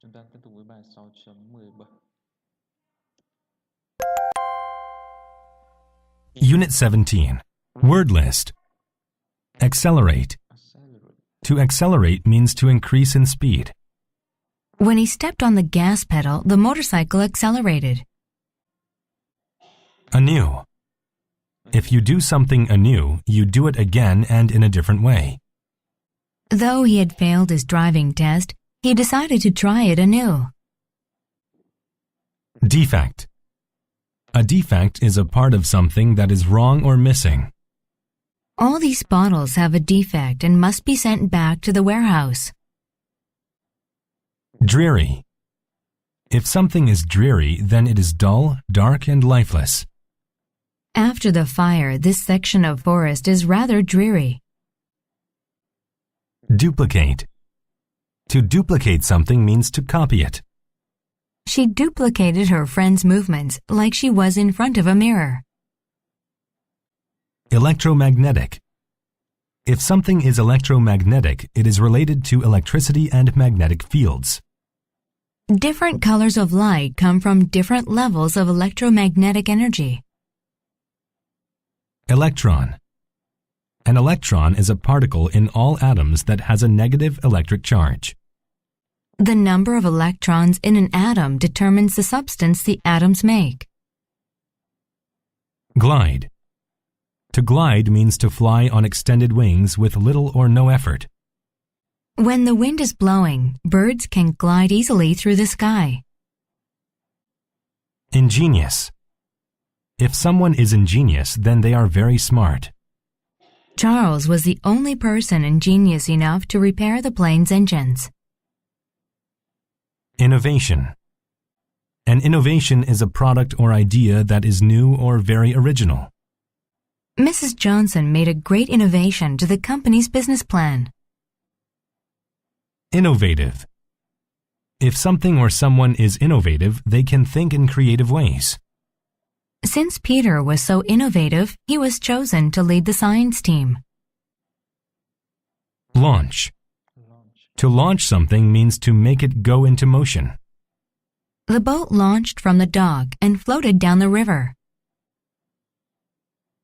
Chúng ta tiếp tục với bài 6.17. Unit 17. Word list. Accelerate. Accelerate. To accelerate means to increase in speed. When he stepped on the gas pedal, the motorcycle accelerated. Anew. If you do something anew, you do it again and in a different way. Though he had failed his driving test, he decided to try it anew. Defect. A defect is a part of something that is wrong or missing. All these bottles have a defect and must be sent back to the warehouse. Dreary. If something is dreary, then it is dull, dark, and lifeless. After the fire, this section of forest is rather dreary. Duplicate. To duplicate something means to copy it. She duplicated her friend's movements like she was in front of a mirror. Electromagnetic. If something is electromagnetic, it is related to electricity and magnetic fields. Different colors of light come from different levels of electromagnetic energy. Electron. An electron is a particle in all atoms that has a negative electric charge. The number of electrons in an atom determines the substance the atoms make. Glide. To glide means to fly on extended wings with little or no effort. When the wind is blowing, birds can glide easily through the sky. Ingenious. If someone is ingenious, then they are very smart. Charles was the only person ingenious enough to repair the plane's engines. Innovation. An innovation is a product or idea that is new or very original. Mrs. Johnson made a great innovation to the company's business plan. Innovative. If something or someone is innovative, they can think in creative ways. Since Peter was so innovative, he was chosen to lead the science team. Launch. To launch something means to make it go into motion. The boat launched from the dock and floated down the river.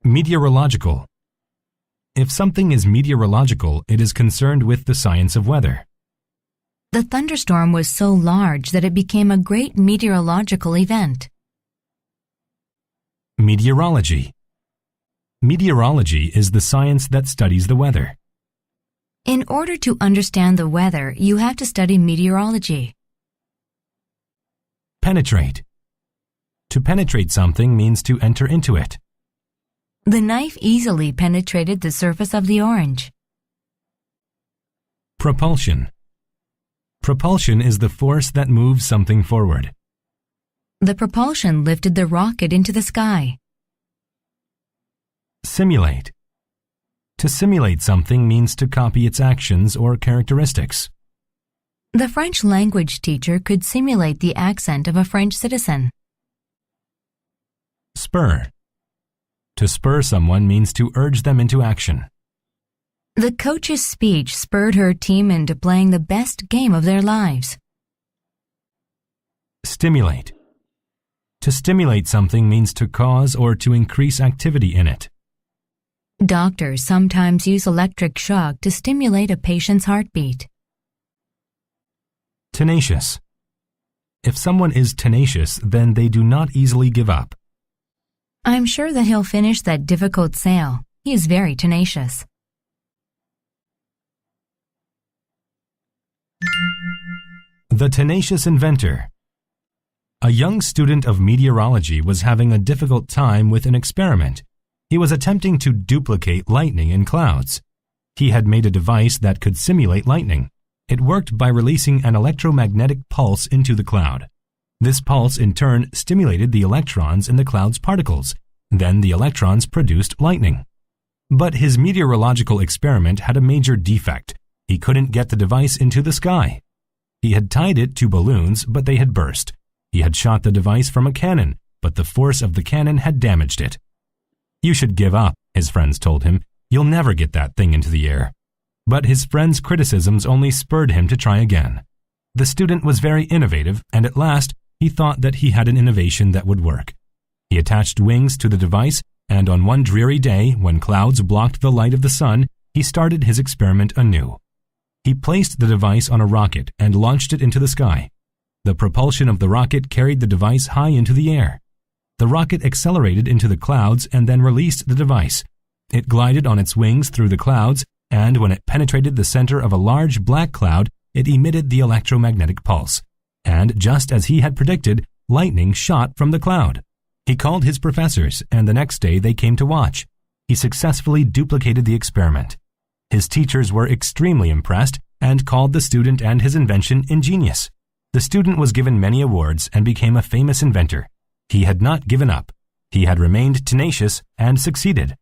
Meteorological. If something is meteorological, it is concerned with the science of weather. The thunderstorm was so large that it became a great meteorological event. Meteorology. Meteorology is the science that studies the weather. In order to understand the weather, you have to study meteorology. Penetrate. To penetrate something means to enter into it. The knife easily penetrated the surface of the orange. Propulsion. Propulsion is the force that moves something forward. The propulsion lifted the rocket into the sky. Simulate. To simulate something means to copy its actions or characteristics. The French language teacher could simulate the accent of a French citizen. Spur. To spur someone means to urge them into action. The coach's speech spurred her team into playing the best game of their lives. Stimulate. To stimulate something means to cause or to increase activity in it. Doctors sometimes use electric shock to stimulate a patient's heartbeat. Tenacious. If someone is tenacious, then they do not easily give up. I'm sure that he'll finish that difficult sale. He is very tenacious. The tenacious inventor. A young student of meteorology was having a difficult time with an experiment. He was attempting to duplicate lightning in clouds. He had made a device that could simulate lightning. It worked by releasing an electromagnetic pulse into the cloud. This pulse in turn stimulated the electrons in the cloud's particles. Then the electrons produced lightning. But his meteorological experiment had a major defect. He couldn't get the device into the sky. He had tied it to balloons, but they had burst. He had shot the device from a cannon, but the force of the cannon had damaged it. "You should give up," his friends told him. "You'll never get that thing into the air." But his friends' criticisms only spurred him to try again. The student was very innovative, and at last he thought that he had an innovation that would work. He attached wings to the device, and on one dreary day, when clouds blocked the light of the sun, he started his experiment anew. He placed the device on a rocket and launched it into the sky. The propulsion of the rocket carried the device high into the air. The rocket accelerated into the clouds and then released the device. It glided on its wings through the clouds, and when it penetrated the center of a large black cloud, it emitted the electromagnetic pulse. And just as he had predicted, lightning shot from the cloud. He called his professors, and the next day they came to watch. He successfully duplicated the experiment. His teachers were extremely impressed and called the student and his invention ingenious. The student was given many awards and became a famous inventor. He had not given up. He had remained tenacious and succeeded.